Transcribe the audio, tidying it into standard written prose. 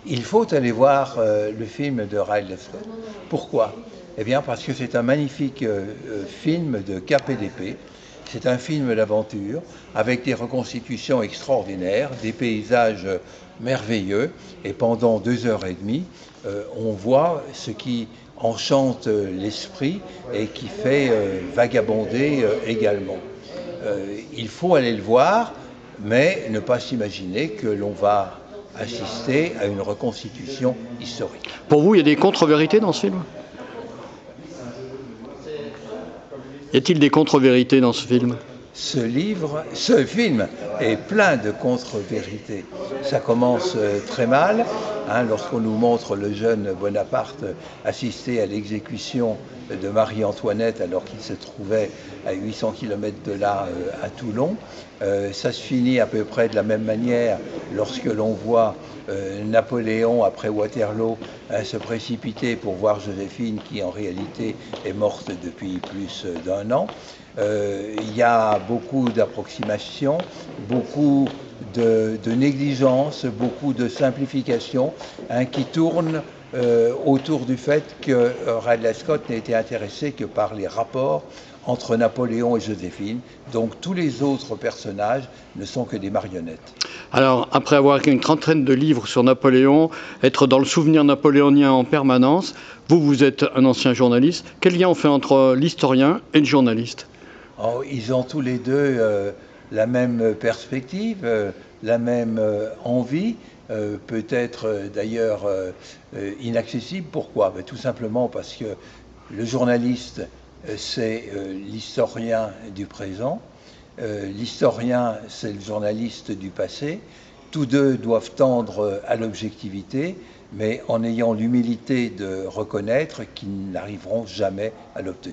Il faut aller voir le film de Ridley Scott. Pourquoi? Eh bien parce que c'est un magnifique film de cap et d'épée. C'est un film d'aventure avec des reconstitutions extraordinaires, des paysages merveilleux. Et pendant 2 heures et demie, on voit ce qui enchante l'esprit et qui fait vagabonder également. Il faut aller le voir, mais ne pas s'imaginer que l'on va assister à une reconstitution historique. Pour vous, il y a des contre-vérités dans ce film? Y a-t-il des contre-vérités dans ce film? Ce film est plein de contre-vérités. Ça commence très mal, lorsqu'on nous montre le jeune Bonaparte assister à l'exécution de Marie-Antoinette alors qu'il se trouvait à 800 km de là à Toulon. Ça se finit à peu près de la même manière lorsque l'on voit Napoléon, après Waterloo, se précipiter pour voir Joséphine qui en réalité est morte depuis plus d'1 an. Il y a beaucoup d'approximations, beaucoup de négligence, beaucoup de simplification qui tournent autour du fait que Ridley Scott n'a été intéressé que par les rapports entre Napoléon et Joséphine. Donc tous les autres personnages ne sont que des marionnettes. Alors, après avoir écrit une trentaine de livres sur Napoléon, être dans le souvenir napoléonien en permanence, vous êtes un ancien journaliste. Quel lien on fait entre l'historien et le journaliste? Oh, ils ont tous les deux la même perspective, la même envie, peut-être d'ailleurs inaccessible. Pourquoi? Tout simplement parce que le journaliste, c'est l'historien du présent, l'historien, c'est le journaliste du passé. Tous deux doivent tendre à l'objectivité, mais en ayant l'humilité de reconnaître qu'ils n'arriveront jamais à l'obtenir.